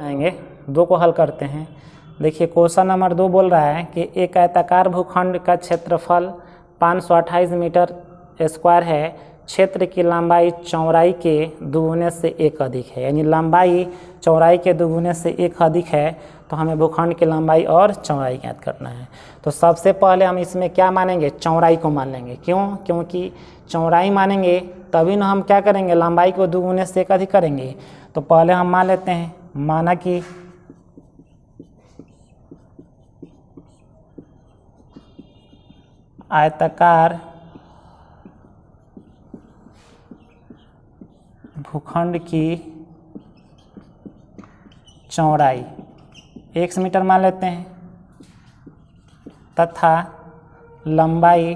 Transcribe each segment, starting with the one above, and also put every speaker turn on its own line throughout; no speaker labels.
आएंगे, दो को हल करते हैं। देखिए क्वेश्चन नंबर 2 बोल रहा है कि एक आयताकार भूखंड का क्षेत्रफल 528 मीटर स्क्वायर है, क्षेत्र की लंबाई चौड़ाई के दुगुने से एक अधिक है, यानी लंबाई चौड़ाई के दुगुने से एक अधिक है। तो हमें भूखंड की लंबाई और चौड़ाई ज्ञात करना है। तो सबसे पहले हम इसमें क्या मानेंगे, चौड़ाई को मान लेंगे। क्यों? क्योंकि चौड़ाई मानेंगे तभी ना हम क्या करेंगे, लंबाई को दुगुने से एक अधिक करेंगे। तो पहले हम मान लेते हैं, माना कि आयताकार भूखंड की चौड़ाई x मीटर मान लेते हैं तथा लंबाई,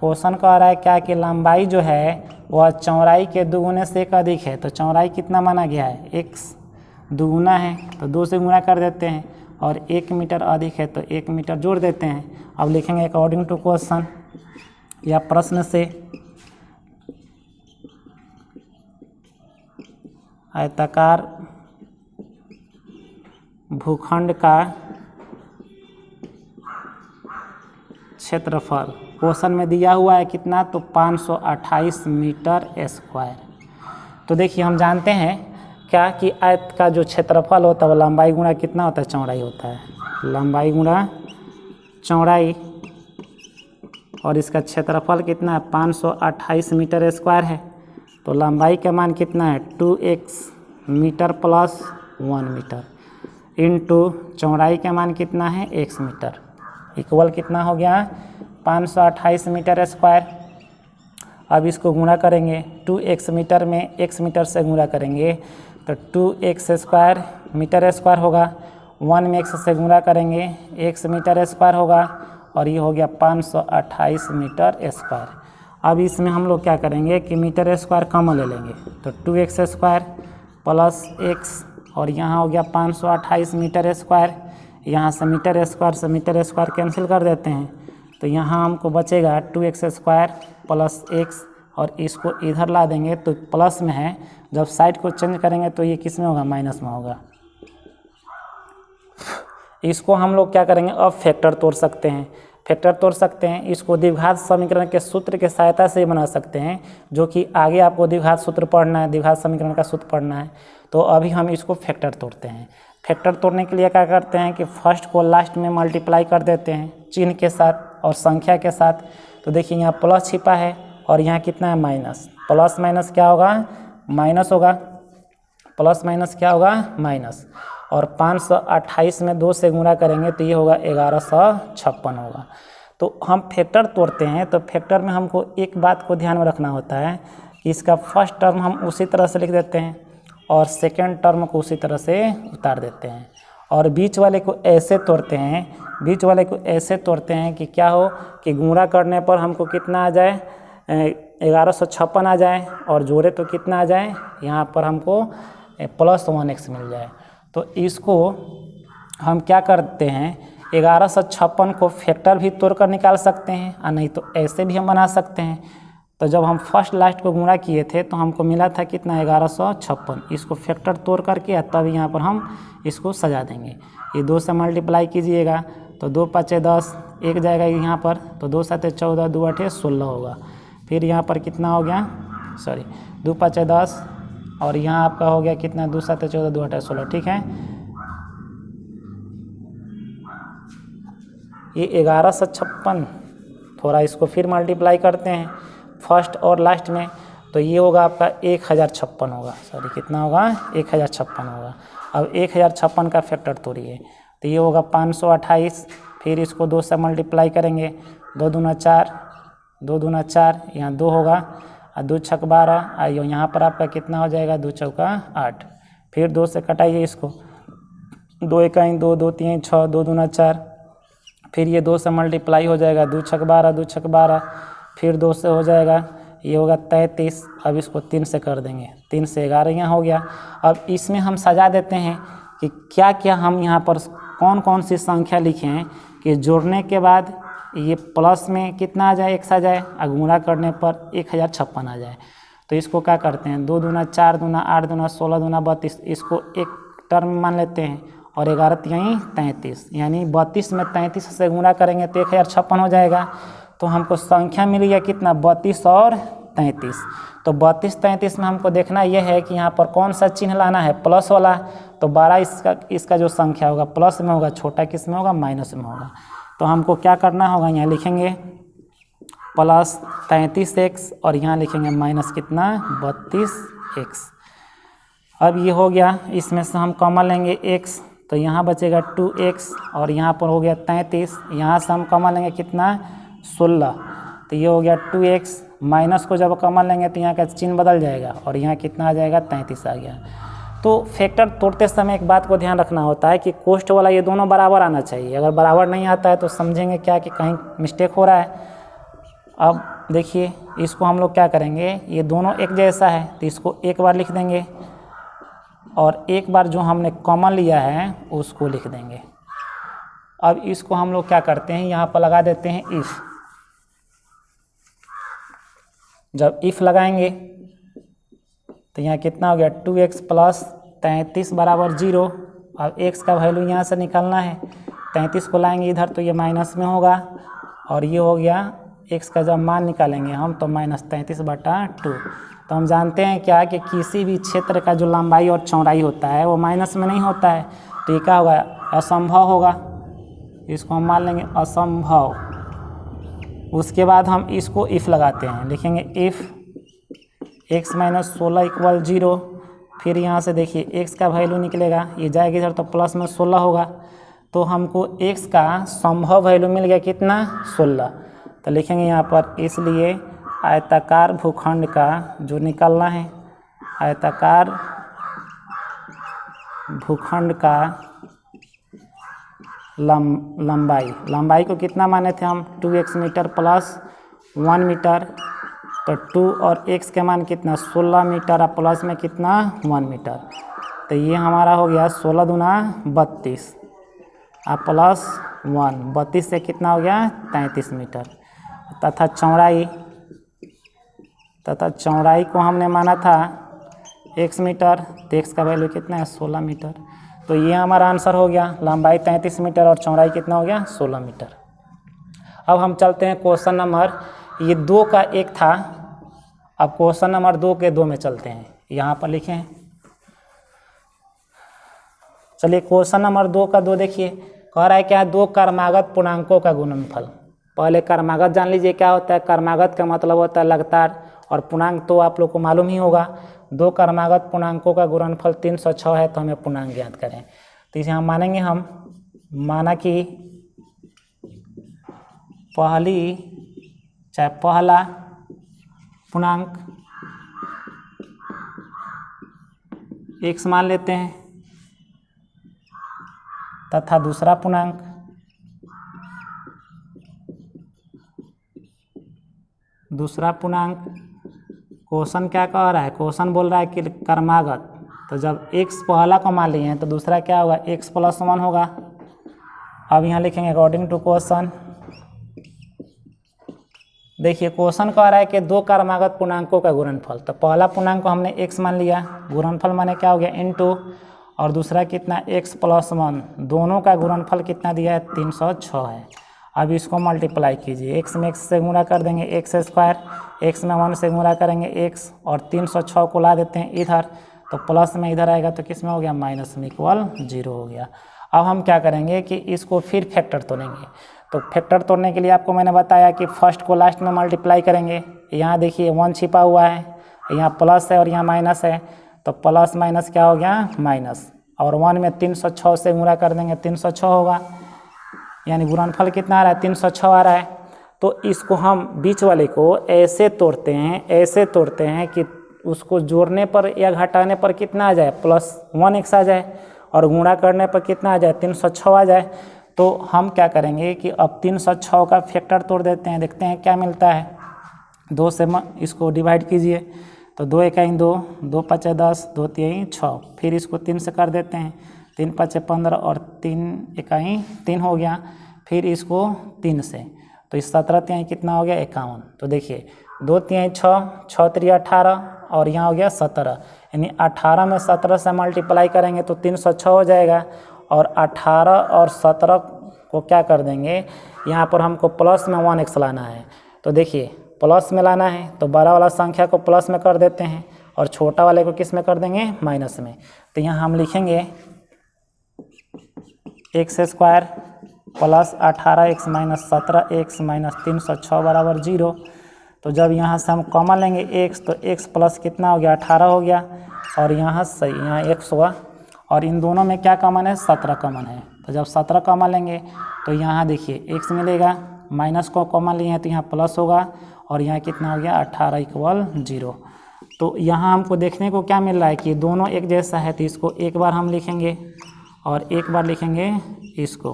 क्वेश्चन कह रहा है क्या कि लंबाई जो है वह चौड़ाई के दुगुने से एक अधिक है। तो चौड़ाई कितना माना गया है, x दुगुना है तो 2 से गुणा कर देते हैं, और 1 मीटर अधिक है तो 1 मीटर जोड़ देते हैं। अब लिखेंगे अकॉर्डिंग टू क्वेश्चन या प्रश्न से आयताकार भूखंड का क्षेत्रफल क्वेश्चन में दिया हुआ है कितना, तो 528 मीटर स्क्वायर। तो देखिए हम जानते हैं क्या कि आयत का जो क्षेत्रफल होता है वो लंबाई गुणा कितना होता है, चौड़ाई होता है। लंबाई गुणा चौड़ाई, और इसका क्षेत्रफल कितना है, 528 मीटर स्क्वायर है। तो लंबाई का मान कितना है, 2x metre plus 1 metre into चौड़ाई का मान कितना है, x मीटर, इक्वल कितना हो गया, 528 मीटर स्क्वायर। अब इसको गुणा करेंगे, 2x मीटर में x मीटर से गुणा करेंगे तो 2x स्क्वायर मीटर स्क्वायर होगा, 1 में x से गुणा करेंगे x मीटर स्क्वायर होगा, और ये हो गया 528 मीटर स्क्वायर। अब इसमें हम लोग क्या करेंगे कि मीटर स्क्वायर कॉमन ले लेंगे, तो 2x स्क्वायर प्लस x, और यहाँ हो गया 528 मीटर स्क्वायर। यहाँ से मीटर स्क्वायर कैंसिल कर देते हैं, तो यहाँ हमको बचेगा 2x स्क्वायर प्लस x, और इसको इधर ला देंगे तो प्लस में है, जब साइड को चेंज करेंगे तो ये किस में होगा, माइनस में होगा। इसको हम लोग क्या करेंगे, अब फैक्टर तोड़ सकते हैं। इसको द्विघात समीकरण के सूत्र के सहायता से बना सकते हैं, जो कि आगे आपको द्विघात सूत्र पढ़ना है, द्विघात समीकरण का सूत्र पढ़ना है। तो अभी हम इसको फैक्टर तोड़ते हैं। फैक्टर तोड़ने के लिए क्या करते हैं कि फर्स्ट को लास्ट में मल्टीप्लाई कर देते हैं चिन्ह के साथ और संख्या के साथ। तो देखिए यहाँ प्लस छिपा है और यहाँ कितना है, माइनस। प्लस माइनस क्या होगा, माइनस होगा। प्लस माइनस क्या होगा, माइनस। और 528 में 2 से गुणा करेंगे तो ये होगा 1156 होगा। तो हम फैक्टर तोड़ते हैं, तो फैक्टर में हमको एक बात को ध्यान में रखना होता है कि इसका फर्स्ट टर्म हम उसी तरह से लिख देते हैं और सेकेंड टर्म को उसी तरह से उतार देते हैं, और बीच वाले को ऐसे तोड़ते हैं कि क्या हो कि गुणा करने पर हमको कितना आ जाए, 1156 आ जाए, और जोड़े तो कितना आ जाए, यहाँ पर हमको प्लस 1x मिल जाए। तो इसको हम क्या करते हैं, 1156 को फैक्टर भी तोड़ कर निकाल सकते हैं, और नहीं तो ऐसे भी हम बना सकते हैं। तो जब हम फर्स्ट लास्ट को गुणा किए थे तो हमको मिला था कितना, 1156। इसको फैक्टर तोड़ करके तब यहाँ पर हम इसको सजा देंगे। ये 2 से मल्टीप्लाई कीजिएगा तो 2 5 10, 1 जाएगा यहाँ पर, तो 2 7 14, 2 8 16 होगा। फिर यहाँ पर कितना हो गया, 2 5 10, और यहाँ आपका हो गया कितना, 2 7 14, 2 8 16, ठीक है। ये 1156, थोड़ा इसको फिर मल्टीप्लाई करते हैं फर्स्ट और लास्ट में, तो ये होगा आपका 1056 होगा, कितना होगा, 1056 होगा। अब 1056 का फैक्टर तोड़िए, तो ये होगा 528, फिर इसको 2 से मल्टीप्लाई करेंगे, 2 दूना 4, 2 दूना 4, यहाँ 2 होगा, और 2 छक 12, यहाँ पर आपका कितना हो जाएगा, 2 चौका 8। फिर 2 से कटाइए इसको, 2 1 2, 2 3 6, 2 दूना 4, फिर ये 2 से मल्टीप्लाई हो जाएगा, 2 छक 12, 2 छक 12, फिर 2 से हो जाएगा, ये होगा 33। अब इसको 3 से कर देंगे, 3 से 11 यहाँ हो गया। अब इसमें हम सजा देते हैं कि क्या क्या हम यहाँ पर कौन कौन सी संख्या लिखे हैं कि जोड़ने के बाद ये प्लस में कितना आ जाए, x आ जाए, और गुणा करने पर 1056 आ जाए। तो इसको क्या करते हैं, 2 दूना 4 दूना 8 दूना 16 दूना 32, इसको एक टर्म मान लेते हैं और 11 तिहाई 33, यानी 32 में 33 से गुणा करेंगे तो 1056 हो जाएगा। तो हमको संख्या मिली है कितना, 32 और 33। तो 32 33 में हमको देखना यह है कि यहाँ पर कौन सा चिन्ह लाना है, प्लस वाला। तो 12 इसका जो संख्या होगा प्लस में होगा, छोटा किस में होगा, माइनस में होगा। तो हमको क्या करना होगा, यहाँ लिखेंगे प्लस 33x और यहाँ लिखेंगे माइनस कितना, 32x। अब ये हो गया, इसमें से हम कॉमन लेंगे x, तो यहाँ बचेगा 2x और यहाँ पर हो गया 33, यहाँ से हम कॉमन लेंगे कितना, 16। तो ये हो गया 2x, माइनस को जब कॉमन लेंगे तो यहाँ का चिन्ह बदल जाएगा और यहाँ कितना आ जाएगा, 33 आ गया। तो फैक्टर तोड़ते समय एक बात को ध्यान रखना होता है कि कोष्ठ वाला ये दोनों बराबर आना चाहिए। अगर बराबर नहीं आता है तो समझेंगे क्या कि कहीं मिस्टेक हो रहा है। अब देखिए इसको हम लोग क्या करेंगे, ये दोनों एक जैसा है तो इसको एक बार लिख देंगे और एक बार जो हमने कॉमन लिया है उसको लिख देंगे। अब इसको हम लोग क्या करते हैं, यहाँ पर लगा देते हैं इफ़। जब इफ़ लगाएंगे तो यहाँ कितना हो गया, 2x प्लस 33 बराबर 0। अब x का वैल्यू यहाँ से निकालना है, 33 को लाएंगे इधर तो ये माइनस में होगा और ये हो गया x का जब मान निकालेंगे हम तो माइनस 33/2। तो हम जानते हैं क्या कि किसी भी क्षेत्र का जो लंबाई और चौड़ाई होता है वो माइनस में नहीं होता है। तो ये क्या होगा, असंभव होगा, इसको हम मान लेंगे असंभव। उसके बाद हम इसको इफ़ लगाते हैं, लिखेंगे इफ़ x माइनस 16 इक्वल 0। फिर यहाँ से देखिए x का वैल्यू निकलेगा, ये जाएगा इधर तो प्लस में 16 होगा। तो हमको x का संभव वैल्यू मिल गया कितना, 16। तो लिखेंगे यहाँ पर, इसलिए आयताकार भूखंड का जो निकालना है, आयताकार भूखंड का लंबाई को कितना माने थे हम, 2x मीटर प्लस 1 मीटर। तो 2 और x के मान कितना, 16 मीटर और प्लस में कितना, 1 मीटर। तो ये हमारा हो गया 16 दूना 32 और प्लस 1, 32 से कितना हो गया, 33 मीटर। तथा चौड़ाई को हमने माना था x मीटर, तो x का वैल्यू कितना है, 16 मीटर। तो ये हमारा आंसर हो गया, लंबाई 33 मीटर और चौड़ाई कितना हो गया, 16 मीटर। अब हम चलते हैं क्वेश्चन नंबर, ये 2 का 1 था, अब क्वेश्चन नंबर 2 के 2 में चलते हैं। यहाँ पर लिखें, चलिए क्वेश्चन नंबर 2 का 2 देखिए, कह रहा है क्या, 2 क्रमागत पूर्णांकों का गुणनफल। पहले क्रमागत जान लीजिए क्या होता है। क्रमागत का मतलब होता है लगातार, और पूर्णांक तो आप लोग को मालूम ही होगा। 2 क्रमागत पूर्णांकों का गुणनफल 306 है, तो हमें पूर्णांक ज्ञात करें। तो इसे हम मानेंगे, माना कि पहला पूर्णांक x मान लेते हैं तथा दूसरा पूर्णांक क्वेश्चन क्या कह रहा है, क्वेश्चन बोल रहा है कि क्रमागत। तो जब x पहला को मान लिए हैं तो दूसरा क्या होगा, x प्लस 1 होगा। अब यहाँ लिखेंगे अकॉर्डिंग टू क्वेश्चन। देखिए क्वेश्चन कह रहा है कि 2 क्रमागत पूर्णांकों का गुणनफल। तो पहला पूर्णांक को हमने x मान लिया, गुणनफल माने क्या हो गया, इनटू, और दूसरा कितना, x प्लस 1। दोनों का गुणनफल कितना दिया है, 306 है। अब इसको मल्टीप्लाई कीजिए, x में x से गुणा कर देंगे x स्क्वायर, x में 1 से गुणा करेंगे x, और 306 को ला देते हैं इधर, तो प्लस में इधर आएगा तो किस में हो गया, माइनस में, इक्वल 0 हो गया। अब हम क्या करेंगे कि इसको फिर फैक्टर तोड़ेंगे। तो फैक्टर तोड़ने के लिए आपको मैंने बताया कि फर्स्ट को लास्ट में मल्टीप्लाई करेंगे। यहाँ देखिए 1 छिपा हुआ है, यहाँ प्लस है और यहाँ माइनस है, तो प्लस माइनस क्या हो गया, माइनस, और 1 में 306 से गुणा कर देंगे, 306 होगा, यानी गुणनफल कितना आ रहा है, 306 आ रहा है। तो इसको हम बीच वाले को ऐसे तोड़ते हैं कि उसको जोड़ने पर या घटाने पर कितना आ जाए, +1x आ जाए, और गुणा करने पर कितना आ जाए, 306 आ जाए। तो हम क्या करेंगे कि अब 306 का फैक्टर तोड़ देते हैं, देखते हैं क्या मिलता है। 2 से इसको डिवाइड कीजिए, तो 2 × 2, 2 × 5 = 10, 2 × 3 = 6। फिर इसको 3 से कर देते हैं, 3 × 5 = 15 और 3 × 3 हो गया। फिर इसको 3 से, तो इस 17 × 3 कितना हो गया, 51। तो देखिए 2 × 3 = 6, 6 × 3 = 18 और यहाँ हो गया 17, यानी 18 में 17 से मल्टीप्लाई करेंगे तो 306 हो जाएगा। और 18 और 17 को क्या कर देंगे, यहाँ पर हमको प्लस में 1x लाना है। तो देखिए प्लस में लाना है तो बड़ा वाला संख्या को प्लस में कर देते हैं और छोटा वाले को किस में कर देंगे, माइनस में। तो यहाँ हम लिखेंगे x² plus 18x minus 17x minus 306 बराबर 0। तो जब यहाँ से हम कॉमन लेंगे x, तो x प्लस कितना हो गया, 18 हो गया, और यहाँ से यहाँ x हुआ, और इन दोनों में क्या कॉमन है, 17 कॉमन है। तो जब 17 कॉमन लेंगे तो यहाँ देखिए x मिलेगा, माइनस को कॉमन लिए हैं तो यहाँ प्लस होगा, और यहाँ कितना हो गया, 18 इक्वल 0। तो यहाँ हमको देखने को क्या मिल रहा है कि दोनों एक जैसा है, तो इसको एक बार हम लिखेंगे और एक बार लिखेंगे इसको।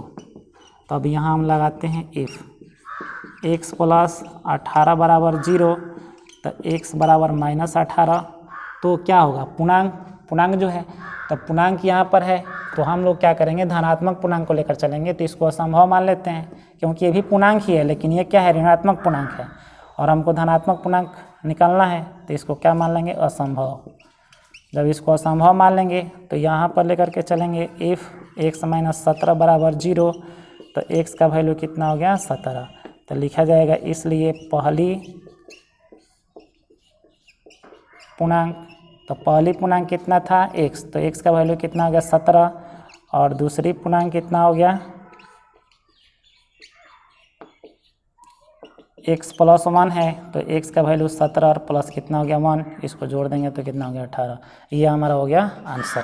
तो अब यहाँ हम लगाते हैं इफ़ x प्लस 18 बराबर 0, तो x बराबर माइनस 18। तो क्या होगा, पूर्णांक जो है, तो पूर्णांक यहाँ पर है तो हम लोग क्या करेंगे, धनात्मक पूर्णांक को लेकर चलेंगे। तो इसको असंभव मान लेते हैं, क्योंकि ये भी पूर्णांक ही है, लेकिन ये क्या है, ऋणात्मक पूर्णांक है, और हमको धनात्मक पूर्णांक निकालना है। तो इसको क्या मान लेंगे, असंभव। जब इसको असंभव मान लेंगे तो यहाँ पर लेकर के चलेंगे इफ़ x माइनस 17 बराबर 0, तो x का वैल्यू कितना हो गया, 17। तो लिखा जाएगा इसलिए पहली पूर्णांक, तो पहली पूर्णांक कितना था, x, तो x का वैल्यू कितना हो गया, 17, और दूसरी पूर्णांक कितना हो गया, x प्लस 1 है, तो x का वैल्यू 17 और प्लस कितना हो गया, 1, इसको जोड़ देंगे तो कितना हो गया, 18। ये हमारा हो गया आंसर।